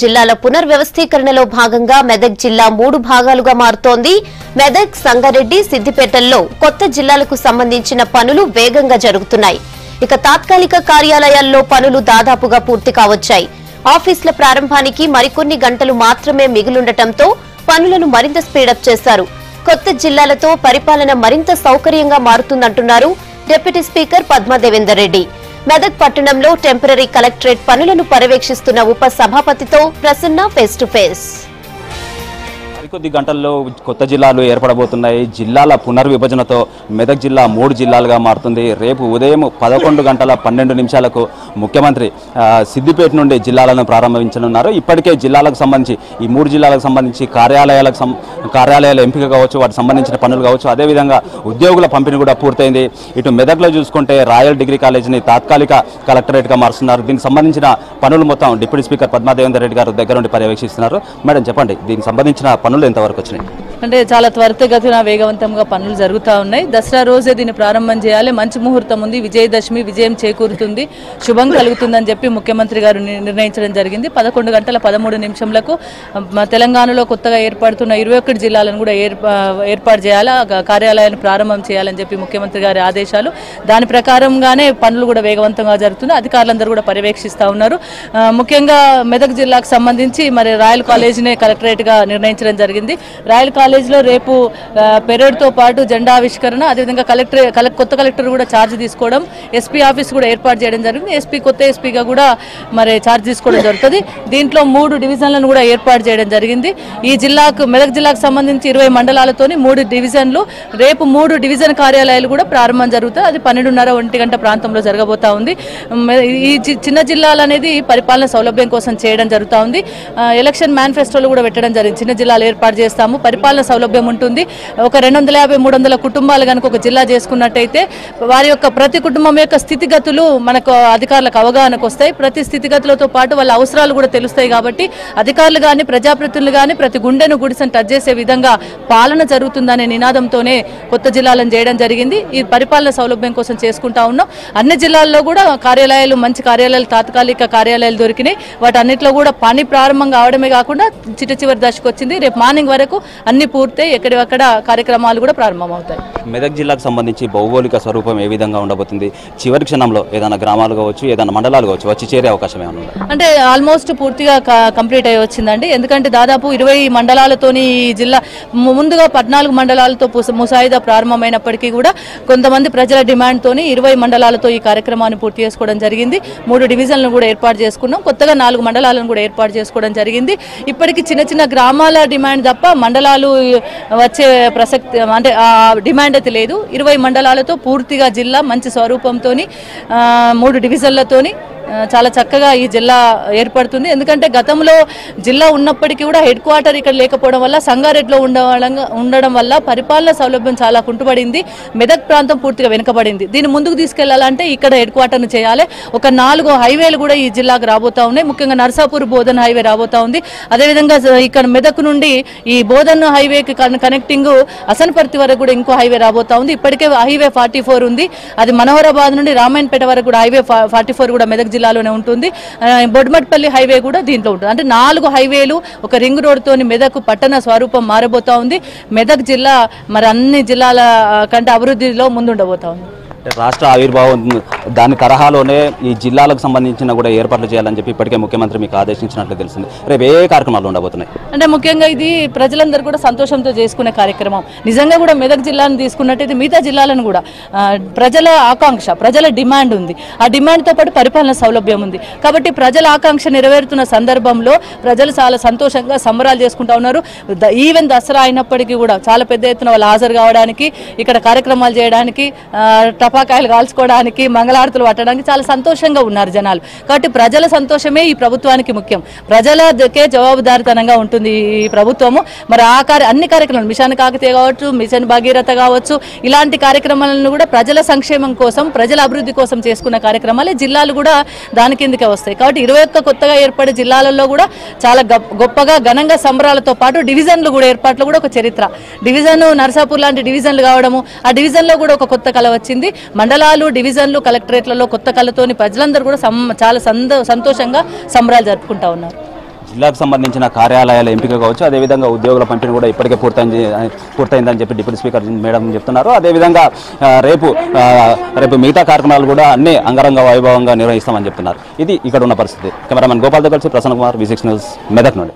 జిల్లాల పునర్వ్యవస్థీకరణలో భాగంగా మెదక్ జిల్లా 3 భాగాలుగా మారుతోంది. మెదక్, సంగారెడ్డి, సిద్దిపేటల్లో కొత్త జిల్లాలకు సంబంధించిన పనులు వేగంగా జరుగుతున్నాయి. ఇక తాత్కాలిక కార్యాలయాల్లో పనులు దాదాపుగా పూర్తి కావచ్చాయి. ఆఫీసుల ప్రారంభానికి మరికొన్ని గంటలు మాత్రమే మిగులుండటంతో పనులను మరింత స్పీడప్ చేశారు. కొత్త జిల్లాలతో పరిపాలన మరింత సౌకర్యంగా మారుతుందంటున్నారు డిప్యూటీ స్పీకర్ పద్మా దేవేందర్ రెడ్డి. మెదక్ పట్టణంలో టెంపరరీ కలెక్టరేట్ పనులను పర్యవేక్షిస్తున్న ఉప సభాపతితో ప్రసన్న ఫేస్ టు ఫేస్. కొద్ది గంటల్లో కొత్త జిల్లాలు ఏర్పడబోతున్నాయి. జిల్లాల పునర్విభజనతో మెదక్ జిల్లా 3 జిల్లాలుగా మారుతుంది. రేపు ఉదయం 11:12 ముఖ్యమంత్రి సిద్దిపేట నుండి జిల్లాలను ప్రారంభించనున్నారు. ఇప్పటికే జిల్లాలకు సంబంధించి ఈ 3 జిల్లాలకు సంబంధించి కార్యాలయాల ఎంపిక కావచ్చు, వాటికి సంబంధించిన పనులు కావచ్చు, అదేవిధంగా ఉద్యోగుల పంపిణీ కూడా పూర్తయింది. ఇటు మెదక్లో చూసుకుంటే రాయల్ డిగ్రీ కాలేజీని తాత్కాలిక కలెక్టరేట్గా మారుస్తున్నారు. దీనికి సంబంధించిన పనులు మొత్తం డిప్యూటీ స్పీకర్ పద్మా దేవేందర్ రెడ్డి గారు దగ్గర నుండి పర్యవేక్షిస్తున్నారు. మేడం చెప్పండి, దీనికి సంబంధించిన పనులు ఎంతవరకు వచ్చినాయి? అంటే చాలా త్వరితగతిన వేగవంతంగా పనులు జరుగుతూ ఉన్నాయి. దసరా రోజే దీన్ని ప్రారంభం చేయాలి. మంచి ముహూర్తం ఉంది. విజయదశమి విజయం చేకూరుతుంది, శుభం కలుగుతుందని చెప్పి ముఖ్యమంత్రి గారు నిర్ణయించడం జరిగింది. 11:13 తెలంగాణలో కొత్తగా ఏర్పడుతున్న 21 జిల్లాలను కూడా ఏర్పాటు చేయాలి, కార్యాలయాన్ని ప్రారంభం చేయాలని చెప్పి ముఖ్యమంత్రి గారి ఆదేశాలు. దాని ప్రకారంగానే పనులు కూడా వేగవంతంగా జరుగుతున్నాయి. అధికారులందరూ కూడా పర్యవేక్షిస్తూ ఉన్నారు. ముఖ్యంగా మెదక్ జిల్లాకు సంబంధించి మరి రాయల్ కాలేజీనే కలెక్టరేట్గా నిర్ణయించడం జరిగింది. రాయల్ కాలేజీలో రేపు పెరేడ్తో పాటు జెండా ఆవిష్కరణ, అదేవిధంగా కొత్త కలెక్టర్ కూడా ఛార్జ్ తీసుకోవడం, ఎస్పీ ఆఫీస్ కూడా ఏర్పాటు చేయడం జరిగింది. కొత్త ఎస్పీగా కూడా మరి ఛార్జ్ తీసుకోవడం జరుగుతుంది. దీంట్లో 3 డివిజన్లను కూడా ఏర్పాటు చేయడం జరిగింది. ఈ జిల్లాకు మెదక్ జిల్లాకు సంబంధించి 20 మండలాలతోని 3 డివిజన్లు, రేపు 3 డివిజన్ కార్యాలయాలు కూడా ప్రారంభం జరుగుతాయి. అది 12:30-1 ప్రాంతంలో జరగబోతా ఉంది. ఈ చిన్న జిల్లాలు అనేది పరిపాలన సౌలభ్యం కోసం చేయడం జరుగుతూ ఉంది. ఎలక్షన్ మేనిఫెస్టోలో కూడా పెట్టడం జరిగింది. చిన్న జిల్లాలు ఏర్పాటు చేస్తాము, పరిపాలన సౌలభ్యం ఉంటుంది. ఒక 250-300 కుటుంబాలు కనుక ఒక జిల్లా చేసుకున్నట్టయితే వారి యొక్క ప్రతి కుటుంబం యొక్క స్థితిగతులు మనకు అధికారులకు అవగాహనకు వస్తాయి. ప్రతి స్థితిగతులతో పాటు వాళ్ళ అవసరాలు కూడా తెలుస్తాయి. కాబట్టి అధికారులు కానీ ప్రజాప్రతినిధులు కానీ ప్రతి గుండెను గుడిసెను టచ్ చేసే విధంగా పాలన జరుగుతుందనే నినాదంతోనే కొత్త జిల్లాలను చేయడం జరిగింది. ఈ పరిపాలన సౌలభ్యం కోసం చేసుకుంటా ఉన్నాం. అన్ని జిల్లాల్లో కూడా కార్యాలయాలు, మంచి కార్యాలయాలు, తాత్కాలిక కార్యాలయాలు దొరికినాయి. వాటన్నిటిలో కూడా పని ప్రారంభం కావడమే కాకుండా చివరి దశకు వచ్చింది. రేపు మార్నింగ్ వరకు అన్ని పూర్తయి ఎక్కడివక్కడ కార్యక్రమాలు కూడా ప్రారంభమవుతాయి. మెదక్ జిల్లాకు సంబంధించి భౌగోళిక స్వరూపం ఏ విధంగా ఉండబోతుంది? చివరి క్షణంలో ఏదైనా గ్రామాలు కావచ్చు, ఏదైనా మండలాలు కావచ్చు వచ్చి చేరే అవకాశం ఏమైనా ఉందా? అంటే ఆల్మోస్ట్ పూర్తిగా కంప్లీట్ అయ్యి వచ్చిందండి. ఎందుకంటే దాదాపు 20 మండలాలతోని ఈ జిల్లా ముందుగా 14 మండలాలతో ముసాయిదా ప్రారంభమైనప్పటికీ కూడా కొంతమంది ప్రజల డిమాండ్తోని 20 మండలాలతో ఈ కార్యక్రమాన్ని పూర్తి చేసుకోవడం జరిగింది. 3 డివిజన్లను కూడా ఏర్పాటు చేసుకున్నాం. కొత్తగా 4 మండలాలను కూడా ఏర్పాటు చేసుకోవడం జరిగింది. ఇప్పటికీ చిన్న చిన్న గ్రామాల డిమాండ్ తప్ప మండలాలు వచ్చే ప్రసక్తి అంటే ఆ డిమాండ్ అయితే లేదు. 20 మండలాలతో పూర్తిగా జిల్లా మంచి స్వరూపంతో 3 డివిజన్లతోని చాలా చక్కగా ఈ జిల్లా ఏర్పడుతుంది. ఎందుకంటే గతంలో జిల్లా ఉన్నప్పటికీ కూడా హెడ్ క్వార్టర్ ఇక్కడ లేకపోవడం వల్ల సంగారెడ్డిలో ఉండడం వల్ల పరిపాలన సౌలభ్యం చాలా కుంటుపడింది. మెదక్ ప్రాంతం పూర్తిగా వెనుకబడింది. దీన్ని ముందుకు తీసుకెళ్లాలంటే ఇక్కడ హెడ్ క్వార్టర్ను చేయాలి. ఒక 4 హైవేలు కూడా ఈ జిల్లాకు రాబోతా ఉన్నాయి. ముఖ్యంగా నర్సాపూర్ బోధన్ హైవే రాబోతా ఉంది. అదేవిధంగా ఇక్కడ మెదక్ నుండి ఈ బోధన్ హైవేకి కనెక్టింగ్ అసన్పర్తి వరకు కూడా ఇంకో హైవే రాబోతా ఉంది. ఇప్పటికే హైవే 44 ఉంది. అది మనోహరాబాద్ నుండి రామాయణపేట వరకు కూడా హైవే 44 కూడా మెదక్ జిల్లాలోనే ఉంటుంది. బొడ్మట్పల్లి హైవే కూడా దీంట్లో ఉంటుంది. అంటే 4 హైవేలు ఒక రింగ్ రోడ్ తోని మెదక్ పట్టణ స్వరూపం మారబోతా ఉంది. మెదక్ జిల్లా మరి అన్ని జిల్లాల కంటే అభివృద్ధిలో ముందుండబోతా ఉంది. రాష్ట్ర ఆవిర్భావం దాని తరహాలోనే ఈ జిల్లాలకు సంబంధించిన కూడా ఏర్పాట్లు చేయాలని చెప్పి ఇప్పటికే ముఖ్యమంత్రి మీకు ఆదేశించినట్లు తెలిసింది. రేపు ఏ కార్యక్రమాలు ఉండబోతున్నాయి? అంటే ముఖ్యంగా ఇది ప్రజలందరూ కూడా సంతోషంతో చేసుకునే కార్యక్రమం. నిజంగా కూడా మెదక్ జిల్లాను తీసుకున్నట్టయితే మిగతా జిల్లాలను కూడా ప్రజల ఆకాంక్ష, ప్రజల డిమాండ్ ఉంది. ఆ డిమాండ్తో పాటు పరిపాలన సౌలభ్యం ఉంది. కాబట్టి ప్రజల ఆకాంక్ష నెరవేరుతున్న సందర్భంలో ప్రజలు చాలా సంతోషంగా సంబరాలు చేసుకుంటా ఉన్నారు. ఈవెన్ దసరా అయినప్పటికీ కూడా చాలా పెద్ద ఎత్తున వాళ్ళు హాజరు కావడానికి, ఇక్కడ కార్యక్రమాలు చేయడానికి, టపాకాయలు కాల్చుకోవడానికి, మంగళారతులు పట్టడానికి చాలా సంతోషంగా ఉన్నారు జనాలు. కాబట్టి ప్రజల సంతోషమే ఈ ప్రభుత్వానికి ముఖ్యం. ప్రజలకే జవాబుదారితనంగా ఉంటుంది ఈ ప్రభుత్వము. మరి అన్ని కార్యక్రమాలు, మిషన్ కాకతీయ కావచ్చు, మిషన్ భగీరథ కావచ్చు, ఇలాంటి కార్యక్రమాలను కూడా ప్రజల సంక్షేమం కోసం, ప్రజల అభివృద్ధి కోసం చేసుకున్న కార్యక్రమాలే జిల్లాలు కూడా దాని కిందకే వస్తాయి. కాబట్టి 21 కొత్తగా ఏర్పడే జిల్లాలలో కూడా చాలా గొప్పగా ఘనంగా సంబరాలతో పాటు డివిజన్లు కూడా ఏర్పాట్లు కూడా ఒక చరిత్ర. డివిజన్ నర్సాపూర్ లాంటి డివిజన్లు కావడము, ఆ డివిజన్లో కూడా ఒక కొత్త కళ వచ్చింది. మండలాలు, డివిజన్లు, కలెక్టరేట్లలో కొత్త కళతోని ప్రజలందరూ కూడా చాలా సంతోషంగా సంబరాలు జరుపుకుంటా ఉన్నారు. జిల్లాకు సంబంధించిన కార్యాలయాల ఎంపిక కావచ్చు, అదేవిధంగా ఉద్యోగుల పంపిణీ కూడా ఇప్పటికే పూర్తయిందని చెప్పి డిప్యూటీ స్పీకర్ మేడం చెప్తున్నారు. అదేవిధంగా రేపు మిగతా కార్యక్రమాలు కూడా అన్ని అంగరంగ వైభవంగా నిర్వహిస్తామని చెప్తున్నారు. ఇది ఇక్కడ ఉన్న పరిస్థితి. కెమెరామెన్ గోపాల్తో కలిసి ప్రసన్న కుమార్, V6 న్యూస్, మెదక్ నుండి.